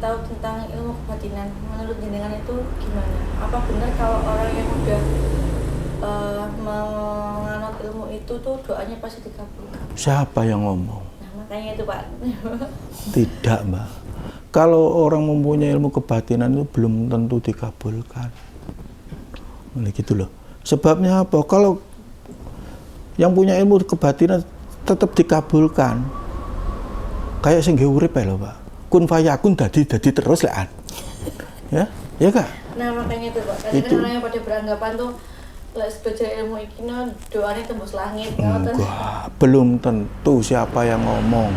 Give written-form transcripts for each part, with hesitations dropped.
tahu tentang ilmu kebatinan. Menurut jenengan itu gimana? Apa benar kalau orang yang udah menganut ilmu itu tuh doanya pasti dikabulkan? Siapa yang ngomong? Nah, makanya itu Pak. Tidak, Mbak. Kalau orang mempunyai ilmu kebatinan itu belum tentu dikabulkan. Nah, gitu loh. Sebabnya apa? Kalau yang punya ilmu kebatinan tetap dikabulkan. Kayak sing urip ae lho, Pak. Kun fayakun dadi terus lah. Ya, ya Kak. Nah, makanya itu Pak. Kadang orang yang pada beranggapan tuh belajar ilmu iki doanya tembus langit. Enggak, belum tentu siapa yang ngomong.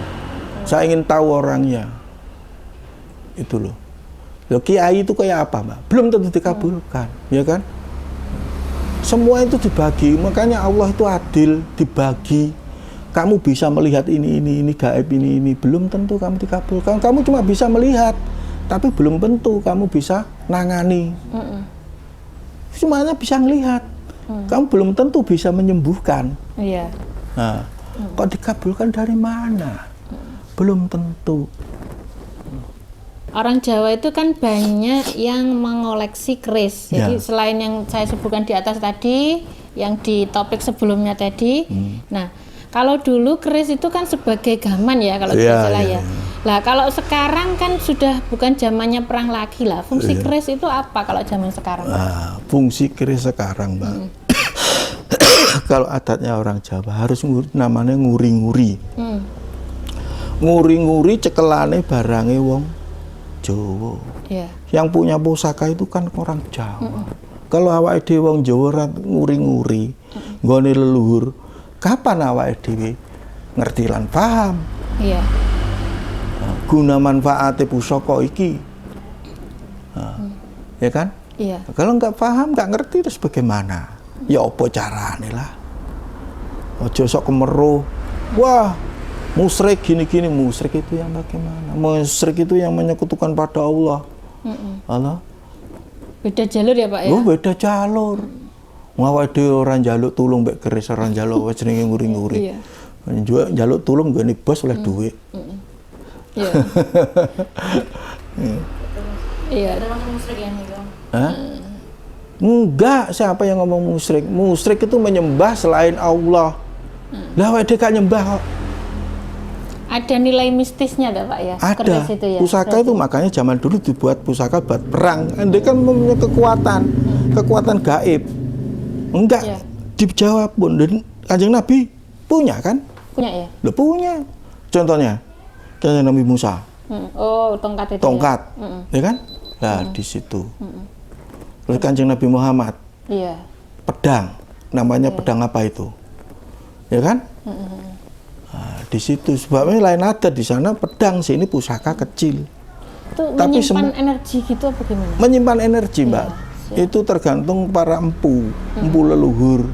Saya ingin tahu orangnya. Itu loh. Loh, kiai itu kayak apa, Mbak? Belum tentu dikabulkan, ya kan? Semua itu dibagi, makanya Allah itu adil, dibagi. Kamu bisa melihat ini gaib ini, belum tentu kamu dikabulkan. Kamu cuma bisa melihat, tapi belum tentu kamu bisa nangani. Semuanya bisa melihat. Kamu belum tentu bisa menyembuhkan. Iya. Nah, kok dikabulkan dari mana? Belum tentu. Orang Jawa itu kan banyak yang mengoleksi keris. Jadi selain yang saya sebutkan di atas tadi, yang di topik sebelumnya tadi. Nah, kalau dulu keris itu kan sebagai gaman ya, kalau tidak salah ya. Lah kalau sekarang kan sudah bukan zamannya perang lagi lah. Fungsi keris itu apa kalau zaman sekarang? Nah, fungsi keris sekarang, Mbak. Kalau adatnya orang Jawa harus namanya nguri-nguri. Nguri-nguri cekelane barange wong Jawa. Yang punya pusaka itu kan orang Jawa. Kalau awake dhewe wong Jawa nguri-nguri, nggone leluhur, kapan awake dhewe ngerti lan paham? Iya. Guna manfaate pusaka iki. Ya kan? Iya. Kalau nggak paham, nggak ngerti terus bagaimana? Ya apa carane lah. Ojo sok kemeruh. Wah, musyrik gini-gini. Musyrik itu yang bagaimana? Musyrik itu yang menyekutukan pada Allah. Allah. Beda jalur ya Pak ya? Oh, beda jalur. Ngawak dhewe ora njaluk tulung mbek keris, ora njaluk wis jenenge nguri-nguri. Iya. Njaluk tulung nggone bos oleh dhuwit. Iya. Iya. Termasuk musyrik yang itu. Hah? Enggak, siapa yang ngomong musyrik? Musyrik itu menyembah selain Allah. Lah awake dhewe gak nyembah kok. Ada nilai mistisnya Pak ya? Ada. Itu ya, pusaka itu makanya zaman dulu dibuat pusaka buat perang. Dia kan mempunyai kekuatan gaib. Enggak dijawab pun. Dan Kanjeng Nabi punya kan? Punya ya? Loh, punya. Contohnya Kanjeng Nabi Musa. Oh, tongkat itu. Tongkat, ya kan? Nah, di situ. Lalu Kanjeng Nabi Muhammad. Iya. Pedang. Namanya pedang apa itu? Ya kan? Nah, di situ sebabnya lain ada di sana pedang, sini pusaka kecil. Itu tapi menyimpan energi gitu apa gimana? Menyimpan energi, Mbak. Itu tergantung para empu leluhur.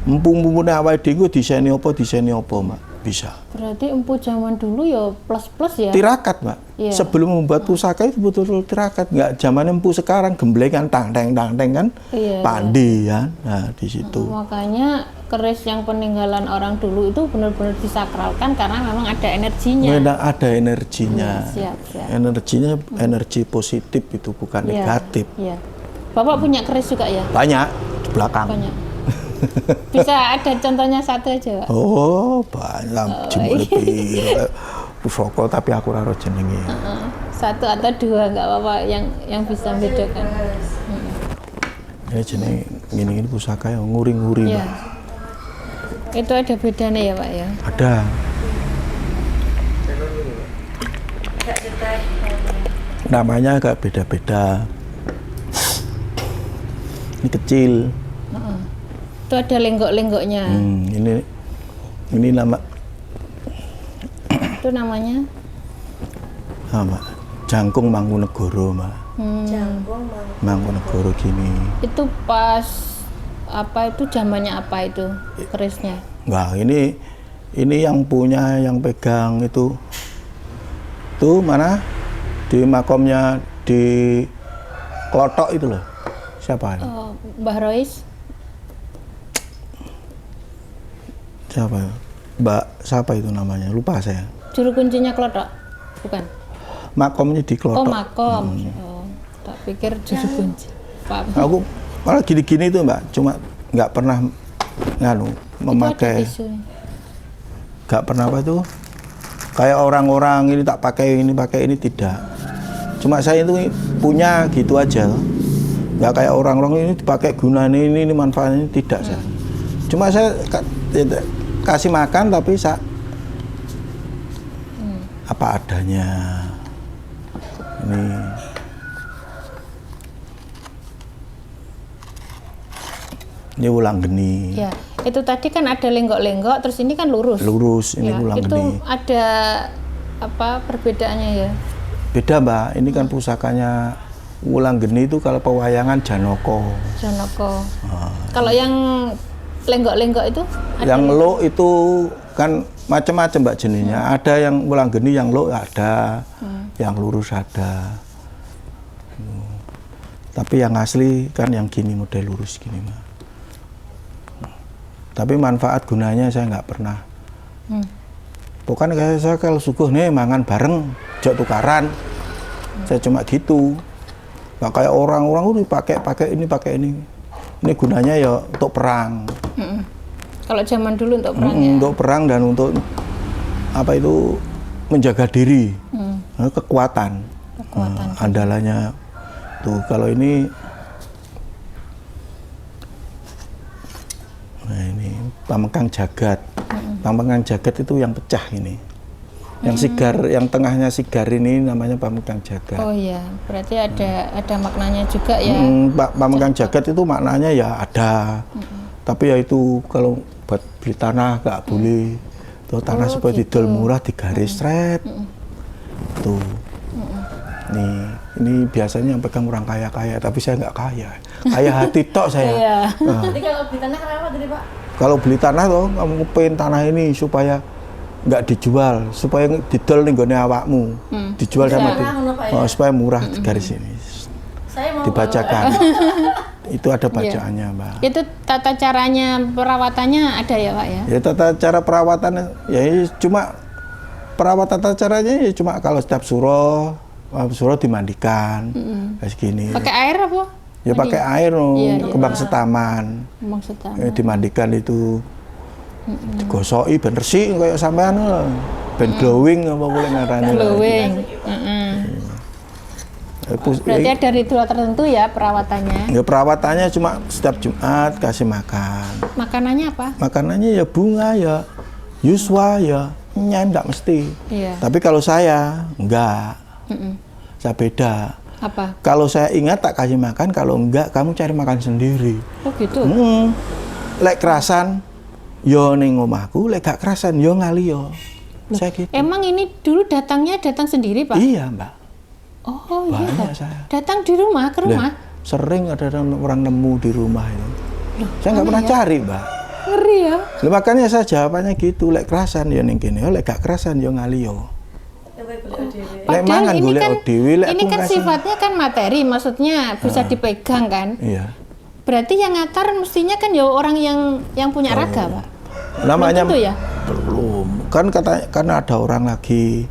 Empu-empune awake dhewe diseni apa, Mbak. Bisa. Berarti empu zaman dulu ya plus-plus ya? Tirakat, Mbak. Yeah. Sebelum membuat pusaka itu betul-betul tirakat. Nggak zaman empu sekarang gemblengan tang-teng kan? Iya, pandi kan? Nah, di situ. Makanya keris yang peninggalan orang dulu itu benar-benar disakralkan karena memang ada energinya. Memang ada energinya. Siap. Energinya energi positif itu bukan negatif. Iya. Bapak punya keris juga ya? Banyak di belakang. Banyak. Bisa ada contohnya satu aja, Pak? Oh, banyak. Lebih pusaka tapi aku ora jenenge. Satu atau dua nggak apa-apa yang bisa membedakan. Ya jenenge ngene pusaka yang nguri-nguri, Mbak. Itu ada bedanya ya, Pak ya? Ada. Namanya agak beda-beda. Ini kecil. Itu ada lenggok-lenggoknya. Ini nama. Itu namanya? Mbak. Jangkung Mangkunegoro, Mbak. Jangkung Mangkunegoro gini. Itu pas apa itu zamannya apa itu kerisnya? Enggak, ini yang punya, yang pegang itu. Tuh mana? Di makomnya di Klotok itu loh. Siapa? Oh, Mbah Rois. Siapa? Mbak siapa itu namanya? Lupa saya. Juru kuncinya Klotok? Bukan. makomnya di Oh, klotok. makom. Oh, tak pikir juru kunci. Pak. Aku malah gini-gini tuh Mbak, cuma nggak pernah memakai, nggak pernah apa tuh, kayak orang-orang ini tak pakai ini tidak. Cuma saya itu punya gitu aja, nggak kayak orang-orang ini dipakai gunanya ini manfaatnya tidak saya. Cuma saya kasih makan tapi saya apa adanya. Ini ulang geni. Ya, itu tadi kan ada lenggok-lenggok, terus ini kan lurus. Lurus, ini Ya, ulang itu geni. ada apa perbedaannya ya? Beda Mbak, ini kan pusakanya ulang geni itu kalau pewayangan Janoko. Janoko. Kalau yang lenggok-lenggok itu? Yang lo itu kan macam-macam Mbak jenisnya. Ada yang ulang geni, yang lo ada, yang lurus ada. Tapi yang asli kan yang gini, model lurus gini Mbak. Tapi manfaat gunanya saya nggak pernah. Bukan kayak saya kalau suguh nih mangan bareng, jok tukaran. Saya cuma gitu. Nggak kayak orang-orang udah pakai ini. Ini gunanya ya untuk perang. Kalau zaman dulu untuk perang ya? Untuk perang dan untuk apa itu menjaga diri, kekuatan. Andalannya tuh kalau ini. Nah ini Pamengkang Jagat. Pamengkang Jagat itu yang pecah ini. Yang sigar, yang tengahnya sigar ini namanya Pamengkang Jagat. Oh iya, berarti ada maknanya juga ya. Pamengkang Jagat itu maknanya ya ada. Tapi ya itu kalau buat beli tanah nggak boleh. Tuh tanah supaya gitu. didol murah digaris stret. Tuh. Ini biasanya yang pegang orang kaya-kaya, tapi saya nggak kaya. Kaya hati tok saya. Iya. Jadi kalau beli tanah kenapa tadi Pak? Kalau beli tanah toh, kamu pengen tanah ini supaya nggak dijual, supaya didol nih gone awakmu, dijual sama supaya murah garis ini. Saya mau dibacakan. Itu ada bacaannya Mbak. Itu tata caranya perawatannya ada ya Pak ya? Ya tata cara perawatan ya cuma perawatan tata caranya ya cuma kalau setiap suruh dimandikan kayak gini. Pakai air apa? Ya pakai air kembang iya. setaman. Kembang setaman. Dimandikan itu. Digosoki ben resik kayak sampean lho. Ben glowing apa boleh ngarani. Glowing. Berarti ada ritual tertentu ya perawatannya? Ya perawatannya cuma setiap Jumat kasih makan. Makanannya apa? Makanannya ya bunga ya, yuswa ya, enggak mesti. Iya. Tapi kalau saya enggak. Saya beda. Apa? Kalau saya ingat tak kasih makan, kalau enggak kamu cari makan sendiri. Oh gitu? Lek kerasan, yo ning omahku, lek gak kerasan, yo ngali yo. Saya gitu. Emang ini dulu datang sendiri Pak? Iya Mbak. Oh iya. Banyak saya. Datang di rumah, ke rumah? Sering ada orang nemu di rumah itu. Saya nggak pernah cari Mbak. Ngeri ya? Makanya saya jawabannya gitu, lek kerasan yo ning kene, lek gak kerasan yo ngali yo. Lek mangan golek dhewe, lek ini kan sifatnya kan materi, maksudnya bisa dipegang kan? Iya. Berarti yang ngatar mestinya kan ya orang yang punya raga, Pak. Namanya belum tentu ya? Belum. Kan katanya karena ada orang lagi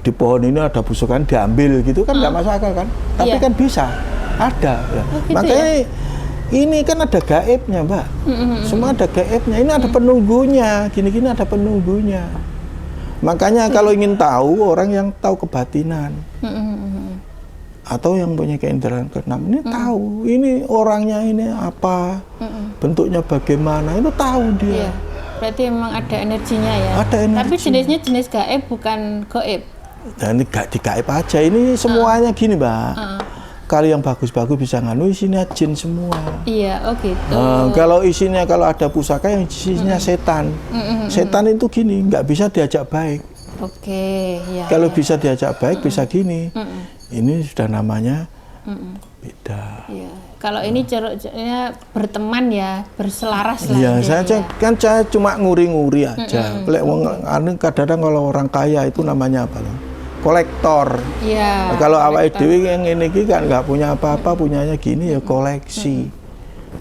di pohon ini ada busukan diambil gitu kan nggak masuk akal kan? Tapi kan bisa. Ada ya. Gitu makanya ya? ini kan ada gaibnya, Mbak. Semua ada gaibnya. Ini ada penunggunya. Gini-gini ada penunggunya. Makanya kalau ingin tahu orang yang tahu kebatinan atau yang punya keindahan keenam ini tahu ini orangnya ini apa, bentuknya bagaimana itu tahu dia. Iya. Berarti memang ada energinya ya. Ada energi. Tapi jenisnya jenis gaib bukan gaib. Dan ini gak digaib aja. Ini semuanya gini, Mbak. Kalau yang bagus-bagus bisa nganu isinya jin semua. Iya, oh gitu. Kalau isinya kalau ada pusaka yang isinya setan. Setan itu gini, nggak bisa diajak baik. Oke, ya. Kalau bisa diajak baik bisa gini. Ini sudah namanya beda. Iya. Kalau ini ceruknya berteman ya, berselaras lah. Iya, intinya. saya cuma nguri-nguri aja. Kadang-kadang kalau orang kaya itu namanya apa? Kolektor. Iya. Kalau awake dhewe yang ini kan nggak punya apa-apa, punyanya gini ya koleksi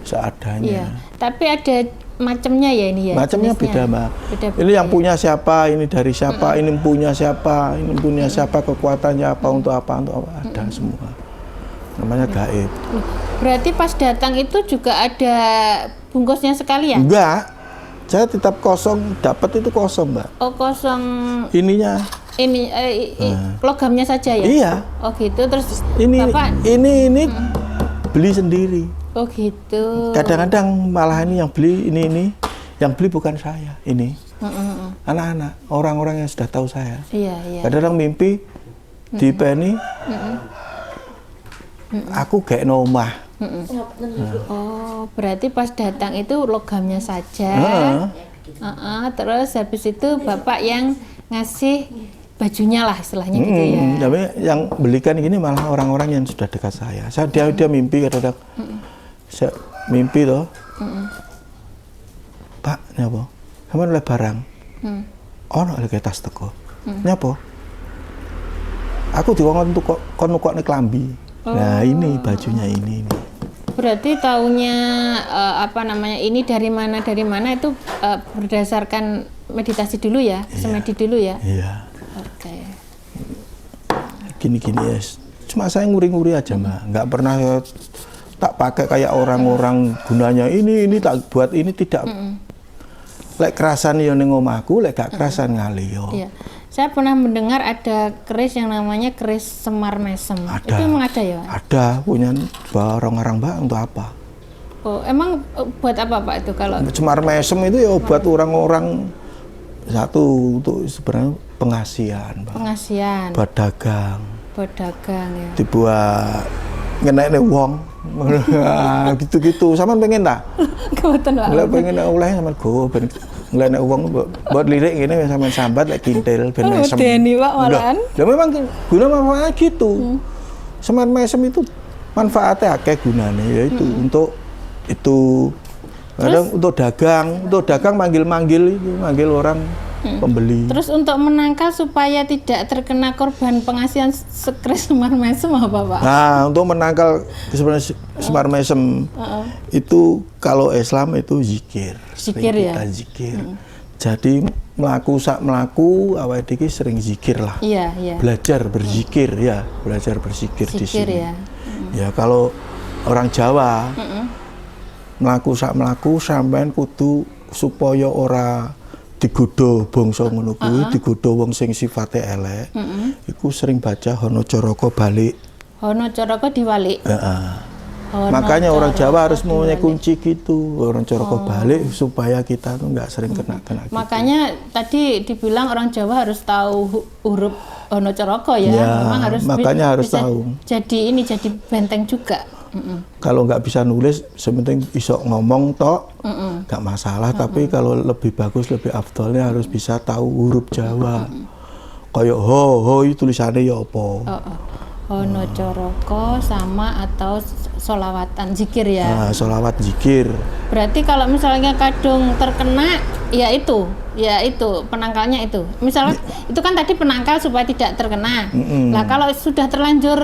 seadanya. Iya. Tapi ada macamnya ya ini ya. Macamnya jenisnya. beda, Mbak. Beda-beda Ini yang ya. punya siapa, ini dari siapa, ini punya siapa, ini punya siapa, kekuatannya apa, untuk apa, ada semua. Namanya gaib. Loh, berarti pas datang itu juga ada bungkusnya sekali ya? Enggak, saya tetap kosong, dapat itu kosong, Mbak. Oh, kosong Ininya, ini logamnya saja ya? iya. Oh gitu, terus Ini Bapak ini beli sendiri. oh gitu. Kadang-kadang malah ini yang beli ini yang beli bukan saya, ini anak-anak, orang-orang yang sudah tahu saya. Iya, iya. Kadang-kadang mimpi di Penny, aku kayak nomah. Oh, berarti pas datang itu logamnya saja. Terus habis itu Bapak yang ngasih bajunya lah istilahnya gitu ya. Tapi yang belikan ini malah orang-orang yang sudah dekat saya. Dia mimpi kadang-kadang, saya mimpi toh, Pak, nyapa? Kamu oleh barang, ono oleh tas teko, nyapa? Aku diwongkon untuk kon nek klambi. Nah ini bajunya ini. Berarti taunya apa namanya ini dari mana itu berdasarkan meditasi dulu ya, semedi dulu ya. Iya. Oke. Gini-gini ya. Cuma saya nguri-nguri aja, Mbak. Nggak pernah tak pakai kayak orang-orang gunanya ini tak buat ini tidak. Lek kerasan yo ning omahku, lek gak kerasan ngali yo. Iya. Saya pernah mendengar ada keris yang namanya keris Semar Mesem. Ada. Itu emang ada ya? Ada, punya orang-orang, Mbak, untuk apa? Oh, emang buat apa Pak itu kalau? Semar Mesem itu ya buat orang-orang satu untuk sebenarnya pengasihan, Mbak. Pengasihan. Buat dagang. Buat dagang ya. Dibuat ngenek wong. Gitu-gitu. Sampean pengen tak? Kebetulan Pak. Lah pengen oleh sampean go ben ngenek wong buat lirik ngene sampean sambat lek kintil ben mesem. Medeni Pak malahan. Lah memang guna manfaatnya gitu. Semar mesem itu manfaatnya akeh gunane yaitu untuk itu kadang untuk dagang manggil-manggil itu manggil orang pembeli. Terus untuk menangkal supaya tidak terkena korban pengasihan keris Semar Mesem apa Pak? Nah, untuk menangkal sebenarnya Semar Mesem itu kalau Islam itu zikir. Zikir ya. Kita zikir. Jadi melaku awake iki sering zikir lah. Iya, iya. Belajar berzikir ya, belajar berzikir di Zikir sini. ya. Ya kalau orang Jawa melaku sampean kudu supaya ora digodho bangsa ngono kuwi, digodho wong sing sifate elek. Iku sering baca Hono Coroko balik. Hono Coroko diwalik. Makanya orang Jawa harus mempunyai kunci gitu, orang Coroko balik supaya kita tuh nggak sering kena gitu. Makanya tadi dibilang orang Jawa harus tahu huruf Hono Coroko ya. Memang harus makanya harus bisa tahu. Jadi jadi benteng juga. Kalau nggak bisa nulis, sementing iso ngomong tok, nggak masalah. Tapi kalau lebih bagus, lebih afdolnya harus bisa tahu huruf Jawa. Kayak ho itu tulisannya ya apa? Hono Coroko sama atau solawatan zikir ya. Nah, solawat zikir. Berarti kalau misalnya kadung terkena, ya itu penangkalnya itu. Misalnya itu kan tadi penangkal supaya tidak terkena. Nah kalau sudah terlanjur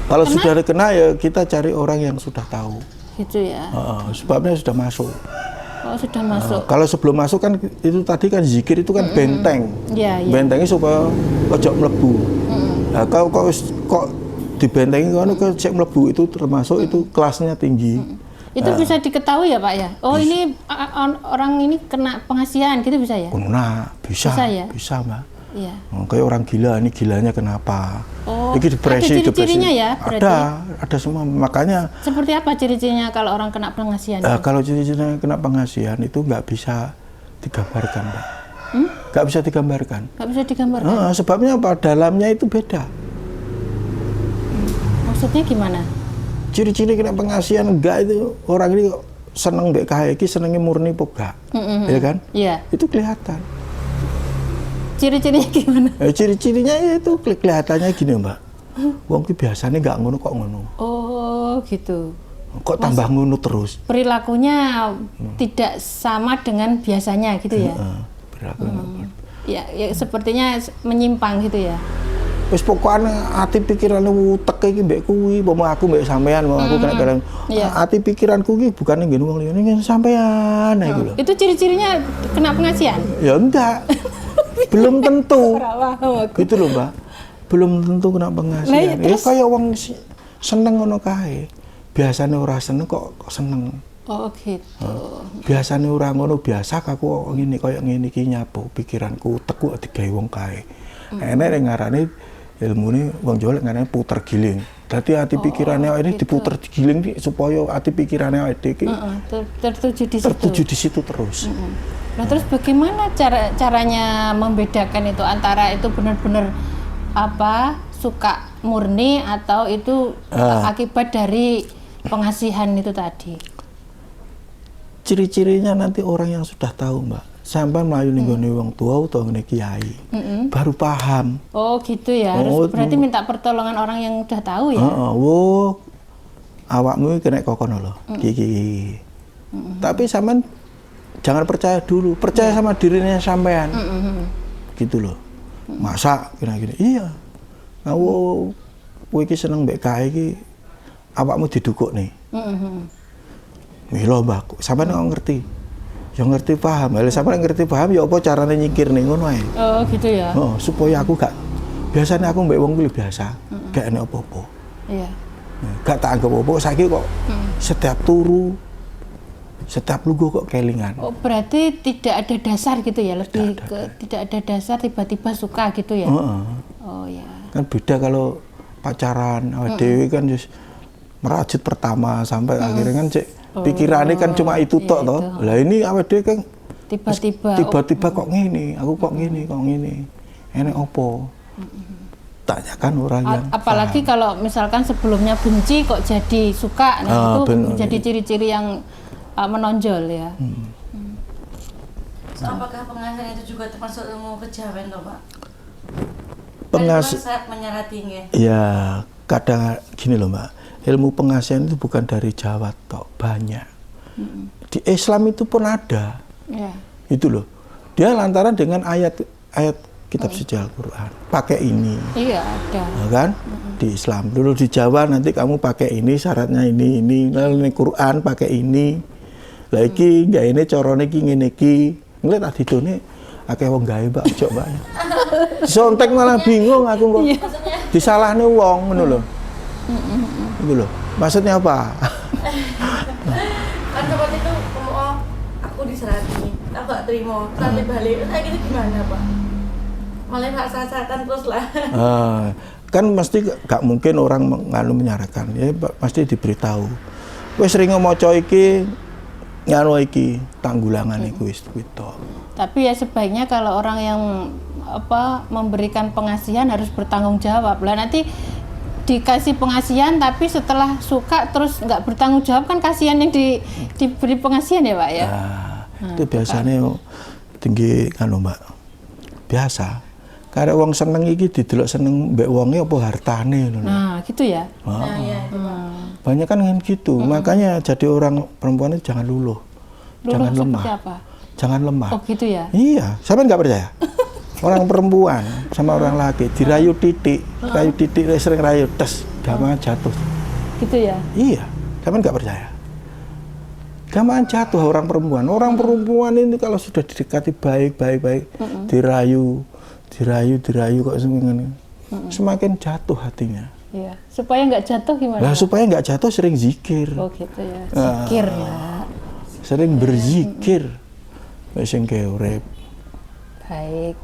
kalau sudah terkena ya kita cari orang yang sudah tahu. Gitu ya. Sebabnya sudah masuk. Oh sudah masuk. Kalau sebelum masuk kan itu tadi kan zikir itu kan benteng. Iya, iya. Bentengnya supaya ojo mlebu. Nah, kalau kok dibentengi kan cek mlebu itu termasuk itu kelasnya tinggi. Itu bisa diketahui ya Pak ya? Oh ini orang ini kena pengasihan gitu bisa ya? Kena, bisa ya? Bisa Mbak. Iya. Kayak orang gila, ini gilanya kenapa? Oh, ini depresi, ada ciri-cirinya ya? Berarti? Ada semua, makanya. Seperti apa ciri-cirinya kalau orang kena pengasihan? Kalau ciri-cirinya kena pengasihan itu nggak bisa digambarkan Mbak. Nggak bisa digambarkan. Nggak bisa digambarkan? Sebabnya apa? Dalamnya itu beda. Maksudnya gimana? Ciri-ciri kena pengasihan enggak itu orang ini seneng mbek kae iki senenge murni apa enggak? Ya kan? Iya. Itu kelihatan. Ciri-cirinya gimana? Ciri-cirinya itu kelihatannya gini, Mbak. Wong ki biasanya enggak ngono kok ngono. Oh, gitu. Kok tambah ngono terus? Perilakunya tidak sama dengan biasanya gitu ya? Perilakunya. Ya, sepertinya menyimpang gitu ya? wis pokokane ati pikirane wutek iki mbek kuwi, pomo aku mbek sampean, pomo aku kena ati pikiranku iki bukan ngene wong liya, ning sampean iku lho. Itu ciri-cirinya kena pengajian? Ya enggak. Belum tentu. Ora paham aku. Gitu loh, Mbak. Belum tentu kena pengajian. Ya kaya wong seneng ngono kae. Biasane ora seneng kok seneng. Oh gitu. Biasane ora ngono biasa aku ngene kaya ngene iki nyapu pikiranku teku digawe wong kae. Enek ning ngarane ilmune wong Jawa ngarane puter giling. Dadi ati pikirane awake ini diputer giling supaya ati pikirane awake iki tertuju di situ terus. Nah terus bagaimana caranya membedakan itu antara itu benar-benar apa suka murni atau itu akibat dari pengasihan itu tadi? Ciri-cirinya nanti orang yang sudah tahu, Mbak. Sampai melayu ning gone wong tua utawa ngene kiai. Baru paham. Oh, gitu ya. Harus berarti minta pertolongan orang yang udah tahu ya. Wo awakmu kena kokon lho. Iki. Tapi sampean jangan percaya dulu, percaya sama dirinya sampean. Gitu loh. Masa kira-kira iya. Kowe iki seneng mbek kae iki awakmu didukuk nih. Milo Mbak, sampean kok ngerti? Ya ngerti paham. Lah sampean ngerti paham ya apa carane nyingkir ning ngono ae. Oh, gitu ya. Oh, supaya aku gak biasanya aku mbek wong kuwi biasa, gak enak apa-apa. Iya. Gak tak anggap apa saiki kok setiap turu setiap lugu kok kelingan. Oh, berarti tidak ada dasar gitu ya, lebih tidak ada dasar tiba-tiba suka gitu ya. Oh ya. Kan beda kalau pacaran, awake dhewe kan just merajut pertama sampai akhirnya kan cek pikirannya kan cuma itu tok toh. Lah ini awake dhewe kan tiba-tiba kok ngene, aku kok ngene. Enek opo? Tanyakan orang yang apalagi paham. Kalau misalkan sebelumnya benci kok jadi suka, nah itu menjadi ciri-ciri yang menonjol ya. So, apakah pengasihan itu juga termasuk ilmu kejawen toh, Pak? Sangat menyeratinya. Ya, kadang gini loh, Mbak. Ilmu pengasihan itu bukan dari Jawa tok, banyak. Di Islam itu pun ada. Itu loh. Dia lantaran dengan ayat kitab suci Al-Qur'an. Pakai ini. Iya, ada. Nah, kan? Di Islam. Dulu di Jawa nanti kamu pakai ini, syaratnya ini. Lalu di Quran pakai ini. Lah iki gak ini carane iki ngene iki. Ngeliat adidone akeh wong gawe Mbak ojo Mbak. Sontek malah bingung aku kok. Disalahne wong ngono lho. Itu lho. Maksudnya apa? Kan seperti itu aku diserati. Aku gak terima. Nanti balik. Kayak gitu gimana, Pak? Malah rasa-rasaan terus lah. Kan mesti gak mungkin orang menyarankan. Ya pasti diberitahu. Wis sering maca iki nganu iki tanggulangan iku wis kuwi. Tapi ya sebaiknya kalau orang yang memberikan pengasihan harus bertanggung jawab. Lah nanti dikasih pengasihan tapi setelah suka terus nggak bertanggung jawab kan kasihan yang diberi pengasihan ya Pak ya. Itu biasanya tinggi kan Mbak. Biasa. Karena wong seneng iki didelok seneng mbek wonge apa hartane ngono. Nah, gitu ya. Iya, itu Pak. Banyak kan gitu. Makanya jadi orang perempuan itu jangan luluh. Jangan lemah. Apa? Jangan lemah. Oh, gitu ya. Iya, sampean nggak percaya? Orang perempuan sama orang laki dirayu titik, sering rayu tes, gampang jatuh. Gitu ya? Iya, sampean nggak percaya? Gampang jatuh orang perempuan. Orang perempuan ini kalau sudah didekati baik, dirayu kok semakin jatuh hatinya. Iya. Supaya nggak jatuh gimana? Nah, supaya nggak jatuh sering zikir. Oh gitu ya. Zikir ya. Sering berzikir. Wis sing urip. Baik.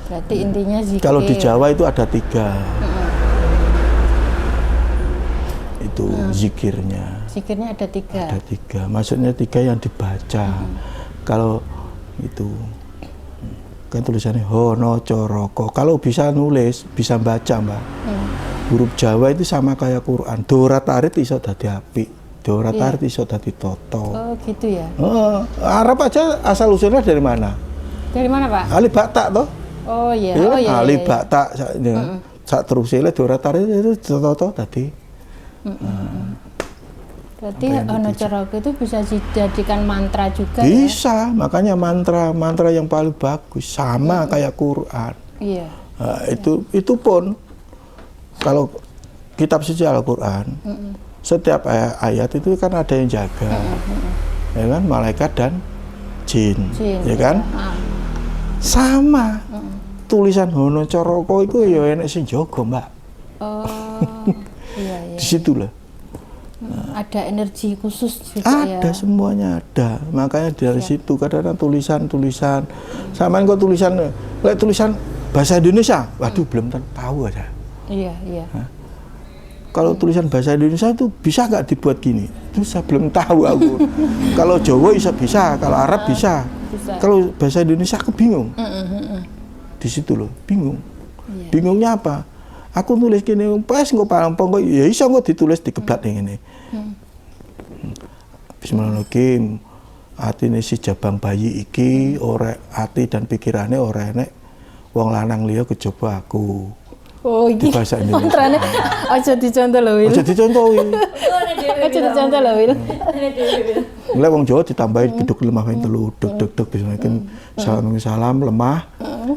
Berarti intinya zikir. Kalau di Jawa itu ada 3. Itu zikirnya. Zikirnya ada 3. Ada 3. Maksudnya 3 yang dibaca. Kalau itu kan tulisannya Hono Coroko. Kalau bisa nulis, bisa baca Mbak. Huruf Jawa itu sama kayak Quran. Dora tarit iso dadi apik. Dora tarit iso dadi toto. Oh gitu ya. Arab aja asal usulnya dari mana? Dari mana Pak? Alif Bakta toh. Oh iya. Ya, oh iya. Alif Bakta sak terusile Dora tarit itu toto tadi. Berarti Hono Coroko itu bisa dijadikan mantra juga bisa, ya? Makanya mantra yang paling bagus sama kayak Quran. Iya. Nah, itu pun kalau kitab suci Al-Qur'an, setiap ayat itu kan ada yang jaga. Ya kan, malaikat dan jin ya kan? Sama. Tulisan Hono Coroko itu ya enek sing jaga, Mbak. Oh. Iya. Di situ lah. Ada energi khusus juga ya. Ada, semuanya ada. Makanya dari situ kadang-kadang tulisan sama kok tulisan bahasa Indonesia, waduh belum tahu aja. Iya. Kalau tulisan bahasa Indonesia itu bisa nggak dibuat gini? Itu saya belum tahu aku. Kalau Jawa bisa, kalau Arab bisa. Kalau bahasa Indonesia aku bingung. Di situ loh, bingung. Iya. Bingungnya apa? Aku nulis gini, pas nggak paham, ya bisa nggak ditulis di keblat yang ini. Bismillahirrahmanirrahim. Atine si jabang bayi iki ora ati dan pikirannya ora enek wong lanang liya kejaba aku. Oh, iki bahasa Indonesia. kontrane aja dicontoh lho, Wil. Aja dicontohi. Aja dicontoh lho, Wil. Mulai wong Jawa ditambahin geduk lemah main telu deg bismillahirrahmanirrahim. Salam lemah.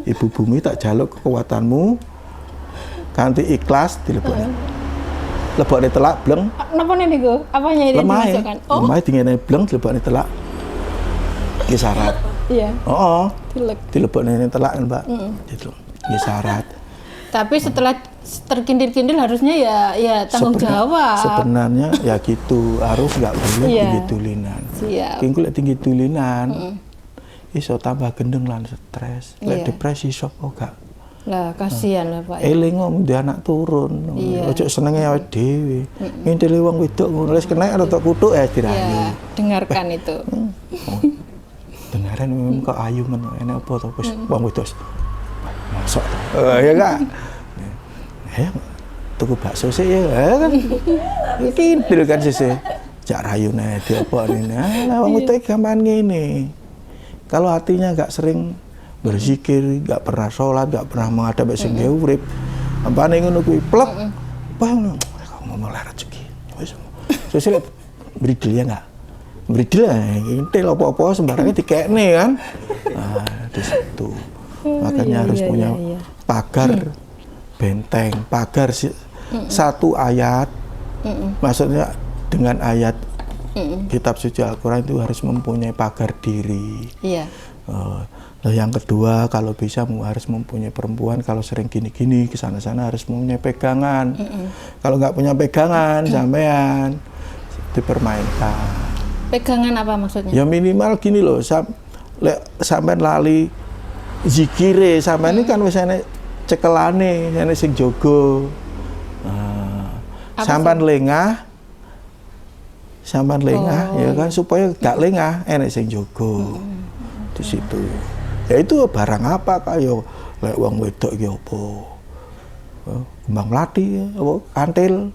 Ibu bumi tak jaluk kekuatanmu. Kanthi ikhlas dilebokne. Lebokne telak bleng. Napa niku? Apanya ini dimasukkan? Oh. Lemah dingene bleng dilebokne telak. Iki syarat. Iya. Heeh. Dilebokne telak, Mbak. Gitu. Iki syarat. Tapi setelah terkintil-kintil harusnya ya tanggung jawab. Sebenarnya ya gitu, harus nggak boleh tinggi tulinan. Siap. Kingkul tinggi tulinan. Iso tambah gendeng lan stres. Lek depresi iso gak. Lah kasihan lah Pak. Eling ngomong dia anak turun. Ojo senenge awake dhewe. Ngintili wong wedok ngono wis kena rada kuthuk dirayu. Iya, dengarkan itu. Dengaran memang kok ayu men enek apa to wis wong wedok. Masuk to. Ya enggak. Ya tuku bakso sih ya kan. Iki ndel kan sih. Jak rayune dioponi. Lah wong wedok gampang ngene. Kalau hatinya enggak sering berzikir, nggak pernah sholat, nggak pernah menghadap sing urip. Ampane ngono kuwi plek. Apa ngono? Ngomong lah rezeki. Wis. Sesuk bridil ya enggak? Bridil intil apa-apa sembarangnya dikekne kan. Nah, di situ. Makanya harus punya pagar benteng, pagar satu ayat. Maksudnya dengan ayat kitab suci Al-Qur'an itu harus mempunyai pagar diri. Iya. Nah, yang kedua, kalau bisa harus mempunyai perempuan, kalau sering gini-gini ke sana-sana harus mempunyai pegangan. Kalau nggak punya pegangan, sampean dipermainkan. Pegangan apa maksudnya? Ya minimal gini loh, sampean lali zikire, sampean ini kan wis enek cekelane, enek sing jaga. Sampean lengah, ya kan, supaya gak lengah, enek sing jaga. Di situ. Ya itu barang apa kayo lek wong wedok iki apa? Kembang melati apa kantil.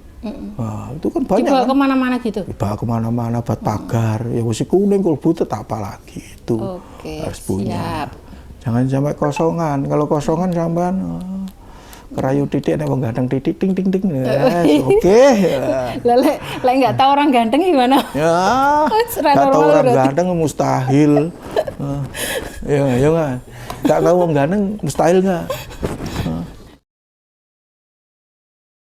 Nah, itu kan banyak. Dibawa kan? Kemana-mana gitu. Dibawa kemana-mana buat pagar. Ya wis kuning kalau butuh tak apa lagi itu. Harus punya. Siap. Jangan sampai kosongan. Kalau kosongan sampean kerayu titik nek wong ganteng titik ting ting ting. Oke. Lah lek enggak tahu orang ganteng gimana? Ya. Enggak tahu orang ganteng mustahil. Ya enggak. Enggak tahu wong ganteng mustahil enggak?